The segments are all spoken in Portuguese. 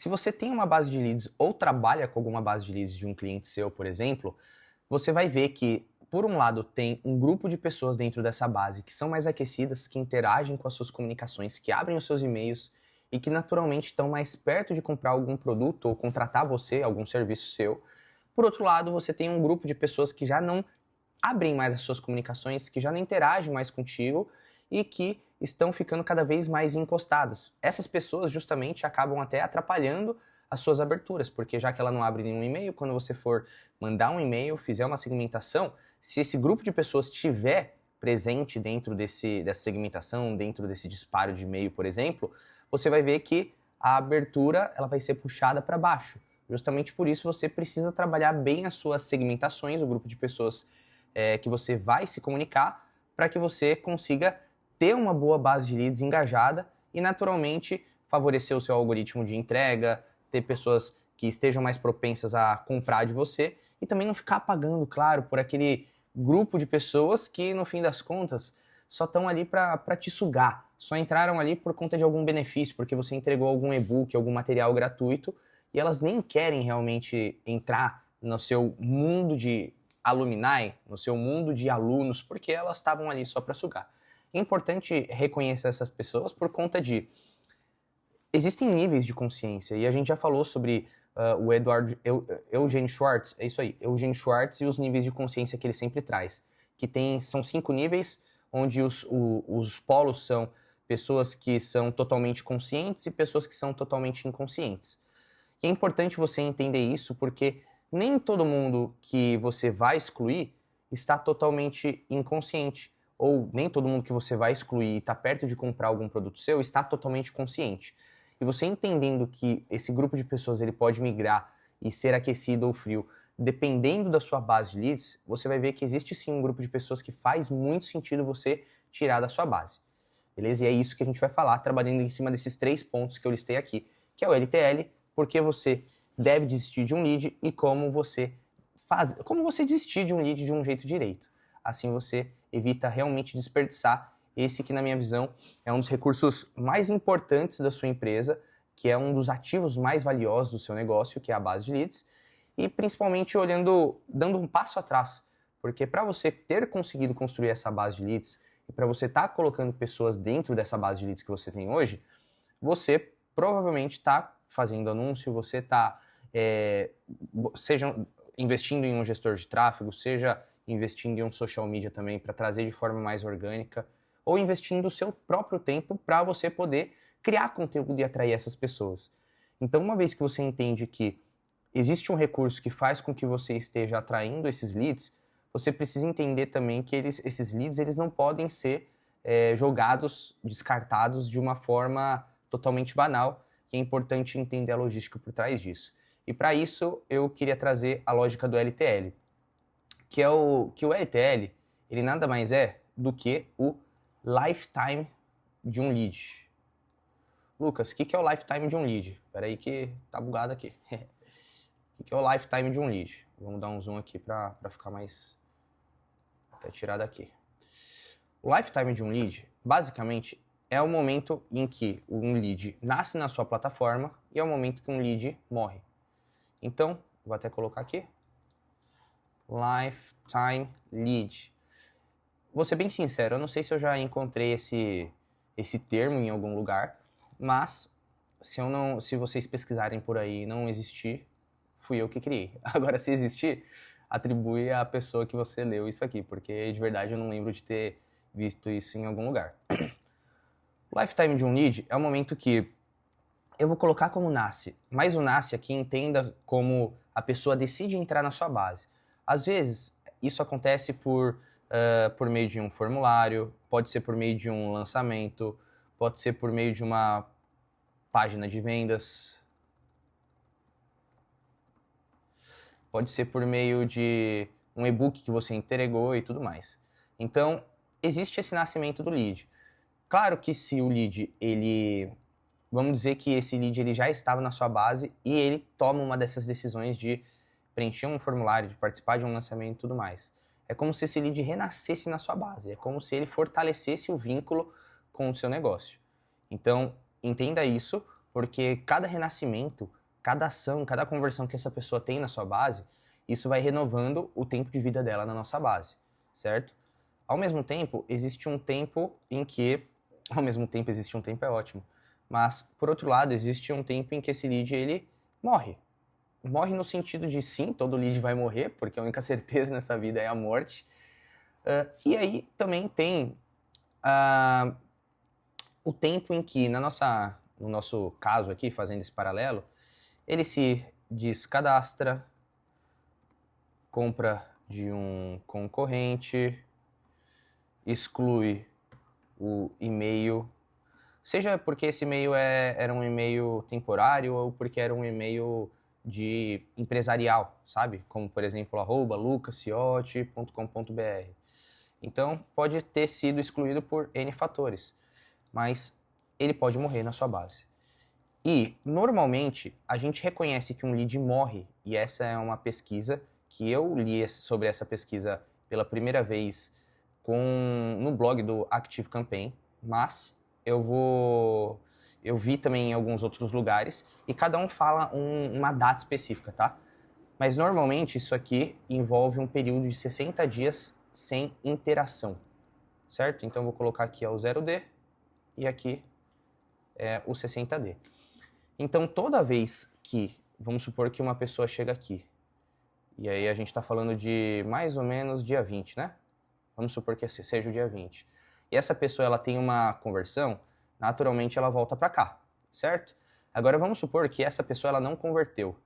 Se você tem uma base de leads ou trabalha com alguma base de leads de um cliente seu, por exemplo, você vai ver que, por um lado, tem um grupo de pessoas dentro dessa base que são mais aquecidas, que interagem com as suas comunicações, que abrem os seus e-mails e que naturalmente estão mais perto de comprar algum produto ou contratar você, algum serviço seu. Por outro lado, você tem um grupo de pessoas que já não abrem mais as suas comunicações, que já não interagem mais contigo e que estão ficando cada vez mais encostadas. Essas pessoas justamente acabam até atrapalhando as suas aberturas, porque já que ela não abre nenhum e-mail, quando você for mandar um e-mail, fizer uma segmentação, se esse grupo de pessoas estiver presente dentro dessa segmentação, dentro desse disparo de e-mail, por exemplo, você vai ver que a abertura ela vai ser puxada para baixo. Justamente por isso você precisa trabalhar bem as suas segmentações, o grupo de pessoas que você vai se comunicar, para que você consiga ter uma boa base de leads engajada e naturalmente favorecer o seu algoritmo de entrega, ter pessoas que estejam mais propensas a comprar de você e também não ficar pagando, claro, por aquele grupo de pessoas que no fim das contas só estão ali para te sugar, só entraram ali por conta de algum benefício, porque você entregou algum e-book, algum material gratuito e elas nem querem realmente entrar no seu mundo de alumni, no seu mundo de alunos, porque elas estavam ali só para sugar. É importante reconhecer essas pessoas por conta de existem níveis de consciência, e a gente já falou sobre o Eugene Schwartz, é isso aí, Eugene Schwartz e os níveis de consciência que ele sempre traz, que são 5 níveis, onde os polos são pessoas que são totalmente conscientes e pessoas que são totalmente inconscientes. E é importante você entender isso porque nem todo mundo que você vai excluir está totalmente inconsciente, ou nem todo mundo que você vai excluir e está perto de comprar algum produto seu está totalmente consciente. E você entendendo que esse grupo de pessoas ele pode migrar e ser aquecido ou frio, dependendo da sua base de leads, você vai ver que existe sim um grupo de pessoas que faz muito sentido você tirar da sua base. Beleza? E é isso que a gente vai falar, trabalhando em cima desses 3 pontos que eu listei aqui, que é o LTL, porque você deve desistir de um lead e como você desistir de um lead de um jeito direito. Assim você evita realmente desperdiçar esse que, na minha visão, é um dos recursos mais importantes da sua empresa, que é um dos ativos mais valiosos do seu negócio, que é a base de leads, e principalmente dando um passo atrás, porque para você ter conseguido construir essa base de leads e para você estar colocando pessoas dentro dessa base de leads que você tem hoje, você provavelmente está fazendo anúncio, você está seja investindo em um gestor de tráfego, seja investindo em um social media também para trazer de forma mais orgânica, ou investindo o seu próprio tempo para você poder criar conteúdo e atrair essas pessoas. Então, uma vez que você entende que existe um recurso que faz com que você esteja atraindo esses leads, você precisa entender também que esses leads eles não podem ser jogados, descartados de uma forma totalmente banal, que é importante entender a logística por trás disso. E para isso, eu queria trazer a lógica do LTL, que o LTL, ele nada mais é do que o lifetime de um lead. Lucas, o que é o lifetime de um lead? Espera aí que tá bugado aqui. O que é o lifetime de um lead? Vamos dar um zoom aqui para ficar mais... Até tirar daqui. O lifetime de um lead, basicamente, é o momento em que um lead nasce na sua plataforma e é o momento que um lead morre. Então, vou até colocar aqui. Lifetime lead. Vou ser bem sincero, eu não sei se eu já encontrei esse termo em algum lugar, mas se vocês pesquisarem por aí e não existir, fui eu que criei. Agora, se existir, atribui à pessoa que você leu isso aqui, porque de verdade eu não lembro de ter visto isso em algum lugar. O lifetime de um lead é o momento que eu vou colocar como nasce, mas o nasce aqui entenda como a pessoa decide entrar na sua base. Às vezes, isso acontece por meio de um formulário, pode ser por meio de um lançamento, pode ser por meio de uma página de vendas, pode ser por meio de um e-book que você entregou e tudo mais. Então, existe esse nascimento do lead. Claro que se o lead, vamos dizer que esse lead ele já estava na sua base e ele toma uma dessas decisões de preencher um formulário, de participar de um lançamento e tudo mais. É como se esse lead renascesse na sua base, é como se ele fortalecesse o vínculo com o seu negócio. Então, entenda isso porque cada renascimento, cada ação, cada conversão que essa pessoa tem na sua base, isso vai renovando o tempo de vida dela na nossa base, certo? Ao mesmo tempo, existe um tempo em que... Ao mesmo tempo, existe um tempo é ótimo. Mas, por outro lado, existe um tempo em que esse lead, ele morre. Morre no sentido de, sim, todo lead vai morrer, porque a única certeza nessa vida é a morte. E aí também tem o tempo em que, no nosso caso aqui, fazendo esse paralelo, ele se descadastra, compra de um concorrente, exclui o e-mail, seja porque esse e-mail era um e-mail temporário ou porque era um e-mail de empresarial, sabe? Como, por exemplo, @lucasciotti.com.br. Então, pode ter sido excluído por N fatores, mas ele pode morrer na sua base. E, normalmente, a gente reconhece que um lead morre, e essa é uma pesquisa que eu li sobre essa pesquisa pela primeira vez no blog do Active Campaign, mas eu vi também em alguns outros lugares, e cada um fala uma data específica, tá? Mas normalmente isso aqui envolve um período de 60 dias sem interação, certo? Então eu vou colocar aqui o 0D e aqui é o 60D. Então toda vez que, vamos supor que uma pessoa chega aqui, e aí a gente está falando de mais ou menos dia 20, né? Vamos supor que seja o dia 20. E essa pessoa ela tem uma conversão, naturalmente ela volta para cá, certo? Agora vamos supor que essa pessoa ela não converteu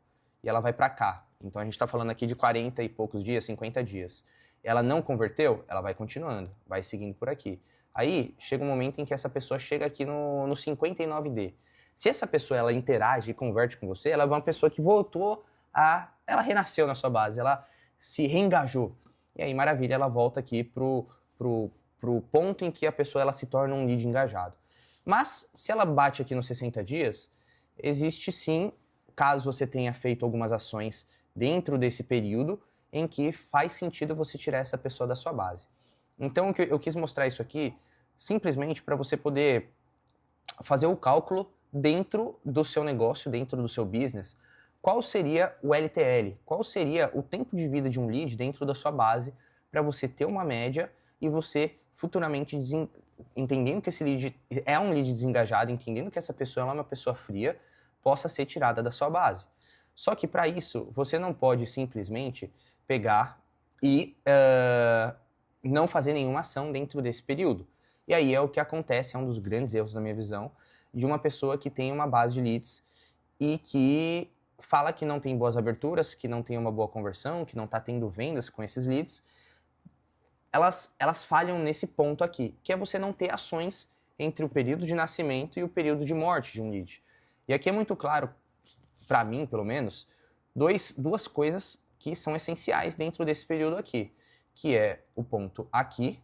e ela vai para cá. Então a gente está falando aqui de 40 e poucos dias, 50 dias. Ela não converteu, ela vai continuando, vai seguindo por aqui. Aí chega um momento em que essa pessoa chega aqui no 59D. Se essa pessoa ela interage e converte com você, ela é uma pessoa que voltou ela renasceu na sua base, ela se reengajou. E aí, maravilha, ela volta aqui pro ponto em que a pessoa ela se torna um lead engajado. Mas, se ela bate aqui nos 60 dias, existe sim, caso você tenha feito algumas ações dentro desse período, em que faz sentido você tirar essa pessoa da sua base. Então, eu quis mostrar isso aqui simplesmente para você poder fazer o cálculo dentro do seu negócio, dentro do seu business, qual seria o LTL, qual seria o tempo de vida de um lead dentro da sua base para você ter uma média e você futuramente, entendendo que esse lead é um lead desengajado, entendendo que essa pessoa é uma pessoa fria, possa ser tirada da sua base. Só que para isso, você não pode simplesmente pegar e não fazer nenhuma ação dentro desse período. E aí é o que acontece, é um dos grandes erros na minha visão, de uma pessoa que tem uma base de leads e que fala que não tem boas aberturas, que não tem uma boa conversão, que não está tendo vendas com esses leads. Elas falham nesse ponto aqui, que é você não ter ações entre o período de nascimento e o período de morte de um lead. E aqui é muito claro, para mim pelo menos, duas coisas que são essenciais dentro desse período aqui, que é o ponto aqui,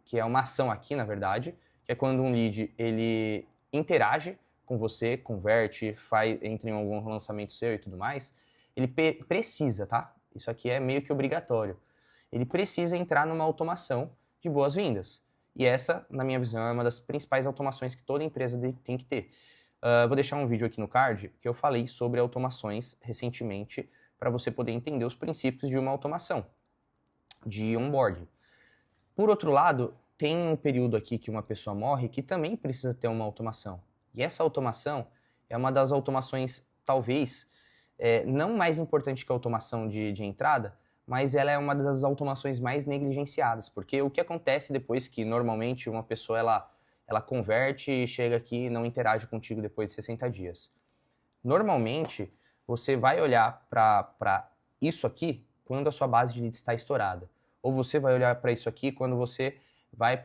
que é uma ação aqui, na verdade, que é quando um lead ele interage com você, converte, entra em algum lançamento seu e tudo mais, ele precisa, tá? Isso aqui é meio que obrigatório. Ele precisa entrar numa automação de boas-vindas. E essa, na minha visão, é uma das principais automações que toda empresa tem que ter. Vou deixar um vídeo aqui no card que eu falei sobre automações recentemente para você poder entender os princípios de uma automação, de onboarding. Por outro lado, tem um período aqui que uma pessoa morre que também precisa ter uma automação. E essa automação é uma das automações, talvez, não mais importante que a automação de entrada, mas ela é uma das automações mais negligenciadas, porque o que acontece depois que, normalmente, uma pessoa ela converte e chega aqui e não interage contigo depois de 60 dias. Normalmente, você vai olhar para isso aqui quando a sua base de leads está estourada. Ou você vai olhar para isso aqui quando você vai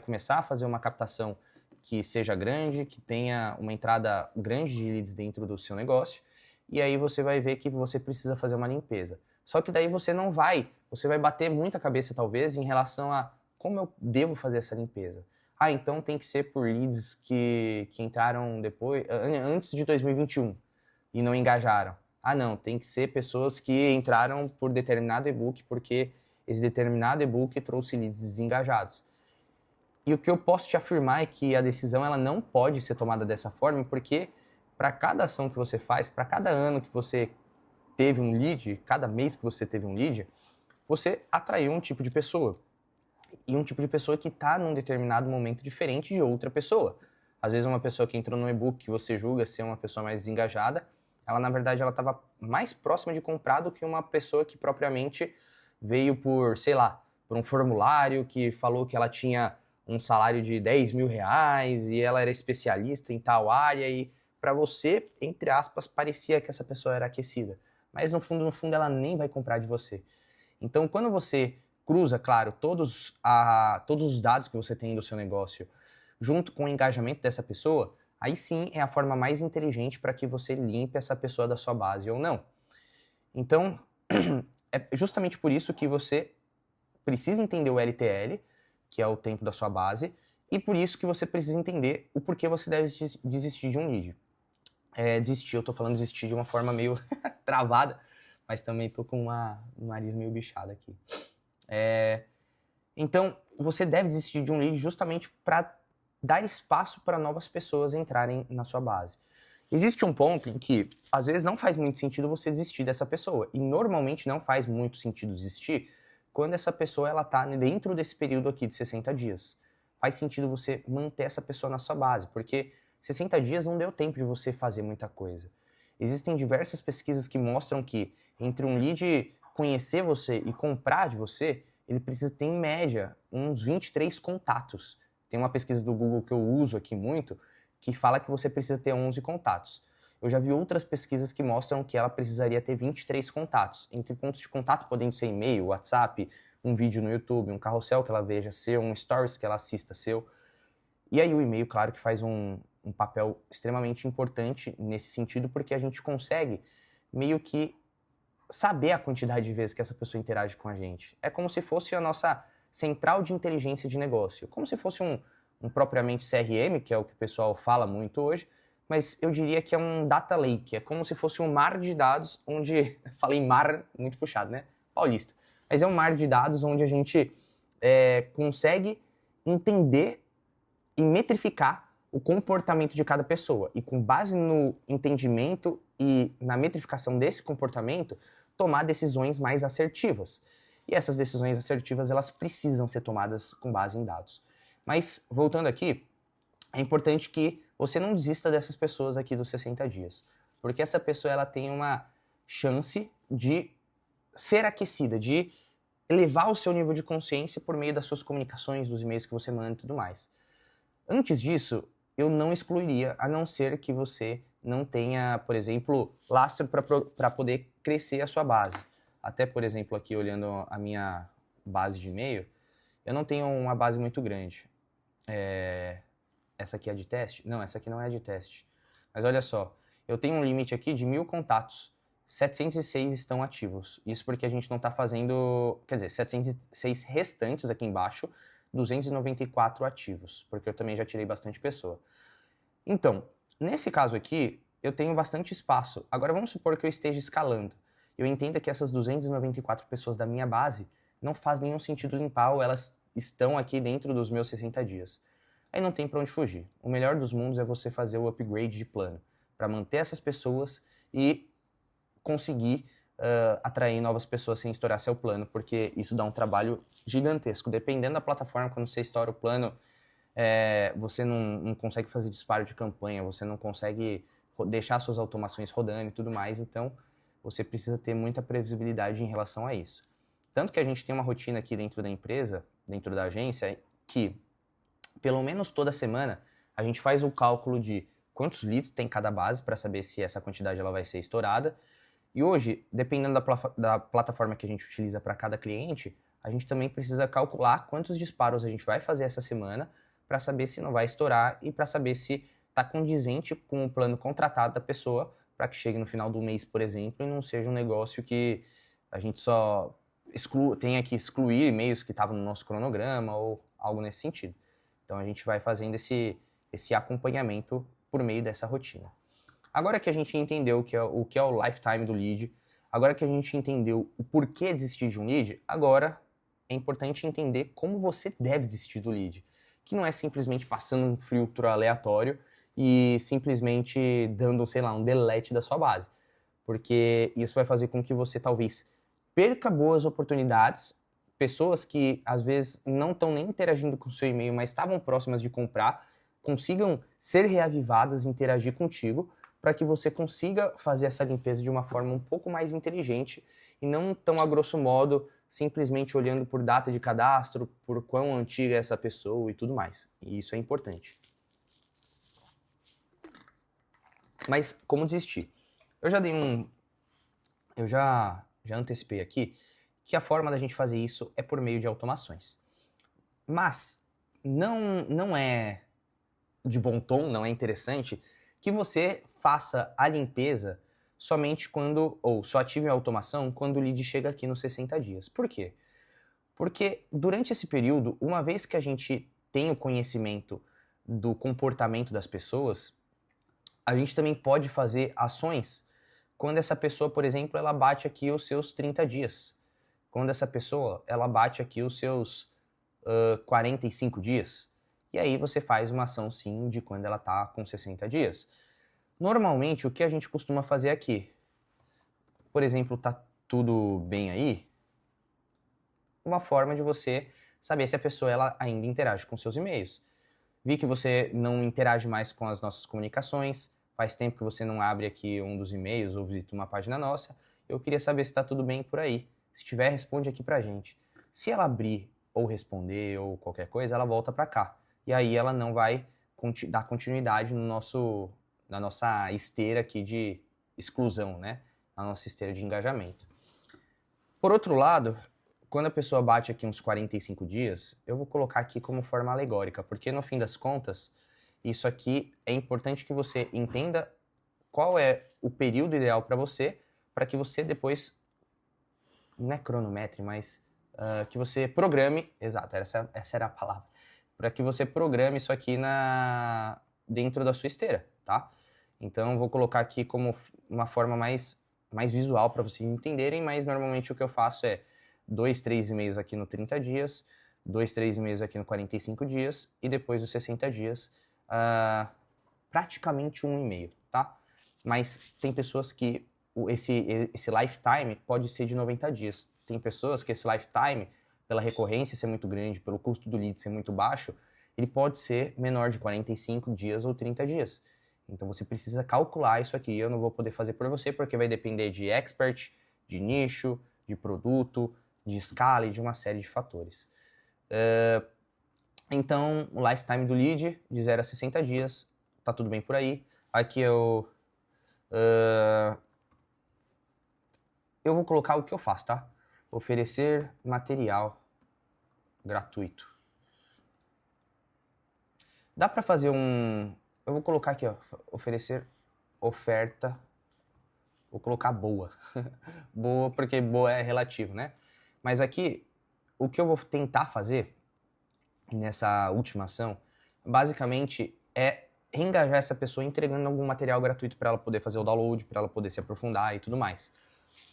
começar a fazer uma captação que seja grande, que tenha uma entrada grande de leads dentro do seu negócio, e aí você vai ver que você precisa fazer uma limpeza. Só que daí você vai bater muita cabeça talvez em relação a como eu devo fazer essa limpeza. Então tem que ser por leads que entraram antes de 2021 e não engajaram. Não, tem que ser pessoas que entraram por determinado e-book porque esse determinado e-book trouxe leads desengajados. E o que eu posso te afirmar é que a decisão ela não pode ser tomada dessa forma, porque para cada ação que você faz, para cada ano que você teve um lead, cada mês que você teve um lead, você atraiu um tipo de pessoa. E um tipo de pessoa que está num determinado momento diferente de outra pessoa. Às vezes uma pessoa que entrou no e-book que você julga ser uma pessoa mais desengajada, ela na verdade ela estava mais próxima de comprar do que uma pessoa que propriamente veio por, sei lá, por um formulário que falou que ela tinha um salário de 10 mil reais e ela era especialista em tal área e para você, entre aspas, parecia que essa pessoa era aquecida. Mas no fundo ela nem vai comprar de você. Então quando você cruza, claro, todos os dados que você tem do seu negócio junto com o engajamento dessa pessoa, aí sim é a forma mais inteligente para que você limpe essa pessoa da sua base ou não. Então, é justamente por isso que você precisa entender o LTL, que é o tempo da sua base, e por isso que você precisa entender o porquê você deve desistir de um lead. Eu tô falando desistir de uma forma meio travada, mas também tô com um nariz meio bichado aqui. Então, você deve desistir de um lead justamente para dar espaço para novas pessoas entrarem na sua base. Existe um ponto em que, às vezes, não faz muito sentido você desistir dessa pessoa. E, normalmente, não faz muito sentido desistir quando essa pessoa está dentro desse período aqui de 60 dias. Faz sentido você manter essa pessoa na sua base, porque 60 dias não deu tempo de você fazer muita coisa. Existem diversas pesquisas que mostram que, entre um lead conhecer você e comprar de você, ele precisa ter, em média, uns 23 contatos. Tem uma pesquisa do Google que eu uso aqui muito, que fala que você precisa ter 11 contatos. Eu já vi outras pesquisas que mostram que ela precisaria ter 23 contatos. Entre pontos de contato podendo ser e-mail, WhatsApp, um vídeo no YouTube, um carrossel que ela veja seu, um stories que ela assista seu. E aí o e-mail, claro, que faz um papel extremamente importante nesse sentido, porque a gente consegue meio que saber a quantidade de vezes que essa pessoa interage com a gente. É como se fosse a nossa central de inteligência de negócio, como se fosse um propriamente CRM, que é o que o pessoal fala muito hoje, mas eu diria que é um data lake, é como se fosse um mar de dados onde, falei mar, muito puxado, né? Paulista. Mas é um mar de dados onde a gente consegue entender e metrificar o comportamento de cada pessoa. E com base no entendimento e na metrificação desse comportamento, tomar decisões mais assertivas. E essas decisões assertivas, elas precisam ser tomadas com base em dados. Mas, voltando aqui, é importante que você não desista dessas pessoas aqui dos 60 dias. Porque essa pessoa, ela tem uma chance de ser aquecida, de elevar o seu nível de consciência por meio das suas comunicações, dos e-mails que você manda e tudo mais. Antes disso, eu não excluiria, a não ser que você não tenha, por exemplo, lastro para poder crescer a sua base. Até, por exemplo, aqui olhando a minha base de e-mail, eu não tenho uma base muito grande. Essa aqui é de teste? Não, essa aqui não é de teste. Mas olha só, eu tenho um limite aqui de 1.000 contatos. 706 estão ativos. Isso porque a gente não está fazendo... Quer dizer, 706 restantes aqui embaixo, 294 ativos. Porque eu também já tirei bastante pessoa. Então, nesse caso aqui, eu tenho bastante espaço. Agora vamos supor que eu esteja escalando. Eu entendo que essas 294 pessoas da minha base não faz nenhum sentido limpar ou elas estão aqui dentro dos meus 60 dias. Aí não tem para onde fugir. O melhor dos mundos é você fazer o upgrade de plano para manter essas pessoas e conseguir atrair novas pessoas sem estourar seu plano, porque isso dá um trabalho gigantesco. Dependendo da plataforma, quando você estoura o plano, você não consegue fazer disparo de campanha, você não consegue deixar suas automações rodando e tudo mais, então você precisa ter muita previsibilidade em relação a isso. Tanto que a gente tem uma rotina aqui dentro da empresa, dentro da agência, que pelo menos toda semana a gente faz o cálculo de quantos leads tem cada base para saber se essa quantidade ela vai ser estourada. E hoje, dependendo da plataforma que a gente utiliza para cada cliente, a gente também precisa calcular quantos disparos a gente vai fazer essa semana para saber se não vai estourar e para saber se está condizente com o plano contratado da pessoa para que chegue no final do mês, por exemplo, e não seja um negócio que a gente só tenha que excluir e-mails que estavam no nosso cronograma ou algo nesse sentido. Então a gente vai fazendo esse acompanhamento por meio dessa rotina. Agora que a gente entendeu o que é o lifetime do lead, agora que a gente entendeu o porquê desistir de um lead, agora é importante entender como você deve desistir do lead. Que não é simplesmente passando um filtro aleatório e simplesmente dando, sei lá, um delete da sua base. Porque isso vai fazer com que você talvez perca boas oportunidades, pessoas que às vezes não estão nem interagindo com o seu e-mail, mas estavam próximas de comprar, consigam ser reavivadas, interagir contigo, para que você consiga fazer essa limpeza de uma forma um pouco mais inteligente e não tão a grosso modo, simplesmente olhando por data de cadastro, por quão antiga é essa pessoa e tudo mais. E isso é importante. Mas como desistir? Eu já dei um... Eu já antecipei aqui que a forma da gente fazer isso é por meio de automações. Mas não é de bom tom, não é interessante que você faça a limpeza somente quando, ou só ative a automação quando o lead chega aqui nos 60 dias. Por quê? Porque durante esse período, uma vez que a gente tem o conhecimento do comportamento das pessoas, a gente também pode fazer ações quando essa pessoa, por exemplo, ela bate aqui os seus 30 dias. Quando essa pessoa, ela bate aqui os seus 45 dias. E aí você faz uma ação, sim, de quando ela está com 60 dias. Normalmente, o que a gente costuma fazer aqui? Por exemplo, tá tudo bem aí? Uma forma de você saber se a pessoa ela ainda interage com seus e-mails. Vi que você não interage mais com as nossas comunicações, faz tempo que você não abre aqui um dos e-mails ou visita uma página nossa. Eu queria saber se está tudo bem por aí. Se tiver, responde aqui pra gente. Se ela abrir ou responder ou qualquer coisa, ela volta para cá. E aí ela não vai dar continuidade na nossa esteira aqui de exclusão, né? Na nossa esteira de engajamento. Por outro lado, quando a pessoa bate aqui uns 45 dias, eu vou colocar aqui como forma alegórica, porque no fim das contas, isso aqui é importante que você entenda qual é o período ideal para que você depois, não é cronometre, mas que você programe, exato, essa era a palavra, para que você programe isso aqui dentro da sua esteira, tá? Então, eu vou colocar aqui como uma forma mais visual para vocês entenderem, mas normalmente o que eu faço é 2, 3 e-mails aqui no 30 dias, 2, 3 e-mails aqui no 45 dias e depois dos 60 dias, praticamente um e-mail, tá? Mas tem pessoas que esse lifetime pode ser de 90 dias. Tem pessoas que esse lifetime, pela recorrência ser muito grande, pelo custo do lead ser muito baixo, ele pode ser menor de 45 dias ou 30 dias. Então você precisa calcular isso aqui. Eu não vou poder fazer por você porque vai depender de expert, de nicho, de produto, de escala e de uma série de fatores. Então, o lifetime do lead de 0 a 60 dias, tá tudo bem por aí. Aqui eu vou colocar o que eu faço, tá? Oferecer material gratuito. Dá para fazer eu vou colocar aqui, ó, oferecer oferta. Vou colocar boa. Boa, porque boa é relativo, né? Mas aqui, o que eu vou tentar fazer nessa última ação, basicamente, é reengajar essa pessoa entregando algum material gratuito para ela poder fazer o download, para ela poder se aprofundar e tudo mais.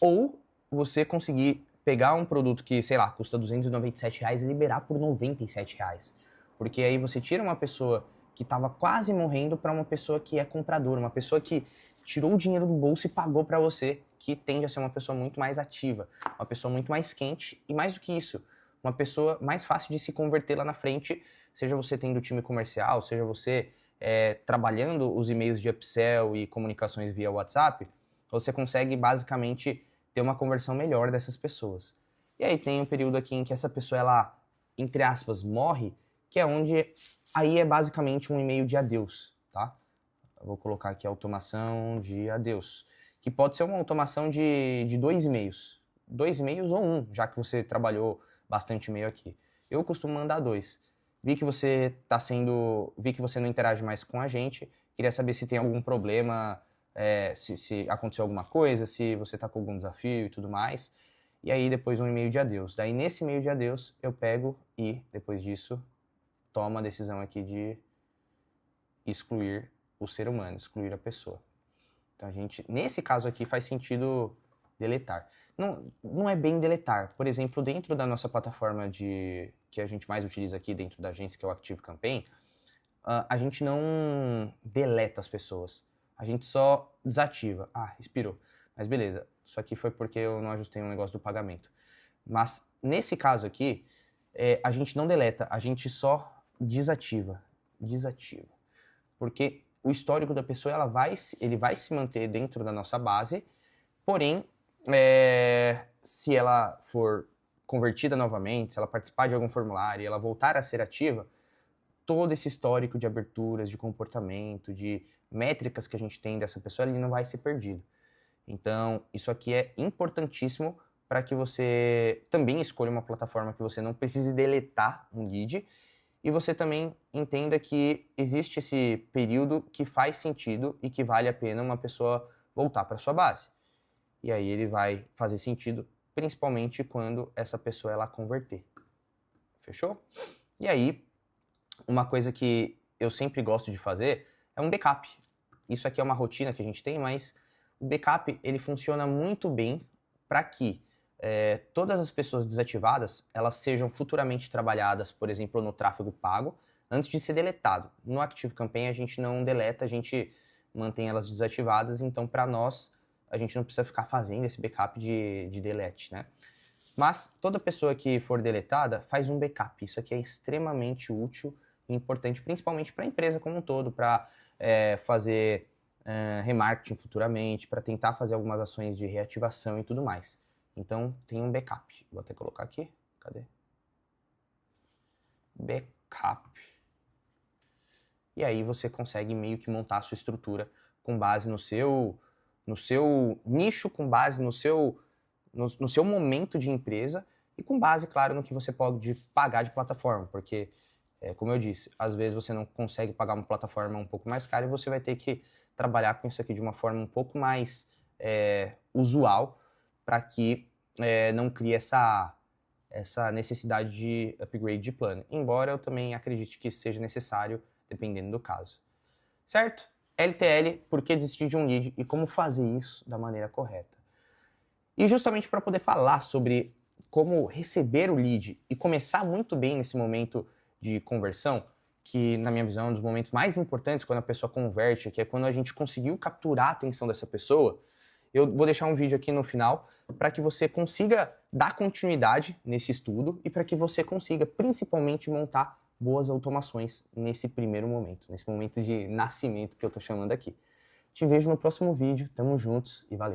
Ou você conseguir pegar um produto que, sei lá, custa R$297 e liberar por R$97. Porque aí você tira uma pessoa que estava quase morrendo para uma pessoa que é compradora, uma pessoa que tirou o dinheiro do bolso e pagou para você, que tende a ser uma pessoa muito mais ativa, uma pessoa muito mais quente e mais do que isso, uma pessoa mais fácil de se converter lá na frente, seja você tendo time comercial, seja você trabalhando os e-mails de upsell e comunicações via WhatsApp, você consegue basicamente ter uma conversão melhor dessas pessoas. E aí tem um período aqui em que essa pessoa, ela, entre aspas, morre, que é onde aí é basicamente um e-mail de adeus, tá? Eu vou colocar aqui automação de adeus, que pode ser uma automação de 2 e-mails. 2 e-mails ou um, já que você trabalhou bastante e-mail aqui. Eu costumo mandar 2. Vi que você não interage mais com a gente, queria saber se tem algum problema, se aconteceu alguma coisa, se você está com algum desafio e tudo mais. E aí depois um e-mail de adeus. Daí nesse e-mail de adeus eu pego e depois disso tomo a decisão aqui de excluir o ser humano, excluir a pessoa. Então nesse caso aqui faz sentido deletar. Não é bem deletar. Por exemplo, dentro da nossa plataforma que a gente mais utiliza aqui dentro da agência, que é o ActiveCampaign, a gente não deleta as pessoas. A gente só desativa. Ah, expirou. Mas beleza, isso aqui foi porque eu não ajustei um negócio do pagamento. Mas nesse caso aqui, a gente não deleta, a gente só desativa. Desativa. Porque o histórico da pessoa ele vai se manter dentro da nossa base, porém, se ela for convertida novamente, se ela participar de algum formulário e ela voltar a ser ativa, todo esse histórico de aberturas, de comportamento, de métricas que a gente tem dessa pessoa, ele não vai ser perdido. Então, isso aqui é importantíssimo para que você também escolha uma plataforma que você não precise deletar um lead e você também entenda que existe esse período que faz sentido e que vale a pena uma pessoa voltar para sua base. E aí ele vai fazer sentido, principalmente quando essa pessoa ela converter. Fechou? E aí, uma coisa que eu sempre gosto de fazer é um backup. Isso aqui é uma rotina que a gente tem, mas o backup ele funciona muito bem para que todas as pessoas desativadas elas sejam futuramente trabalhadas, por exemplo, no tráfego pago, antes de ser deletado. No ActiveCampaign a gente não deleta, a gente mantém elas desativadas, então para nós a gente não precisa ficar fazendo esse backup de delete, né? Mas toda pessoa que for deletada faz um backup. Isso aqui é extremamente útil e importante, principalmente para a empresa como um todo, para fazer remarketing futuramente, para tentar fazer algumas ações de reativação e tudo mais. Então, tem um backup. Vou até colocar aqui. Cadê? Backup. E aí você consegue meio que montar a sua estrutura com base no seu nicho, com base no seu momento de empresa e com base, claro, no que você pode pagar de plataforma, porque, como eu disse, às vezes você não consegue pagar uma plataforma um pouco mais cara e você vai ter que trabalhar com isso aqui de uma forma um pouco mais usual para que não crie essa necessidade de upgrade de plano, embora eu também acredite que seja necessário, dependendo do caso. Certo? LTL, por que desistir de um lead e como fazer isso da maneira correta. E justamente para poder falar sobre como receber o lead e começar muito bem nesse momento de conversão, que na minha visão é um dos momentos mais importantes quando a pessoa converte, que é quando a gente conseguiu capturar a atenção dessa pessoa, eu vou deixar um vídeo aqui no final para que você consiga dar continuidade nesse estudo e para que você consiga principalmente montar boas automações nesse primeiro momento, nesse momento de nascimento que eu estou chamando aqui. Te vejo no próximo vídeo, tamo juntos e valeu!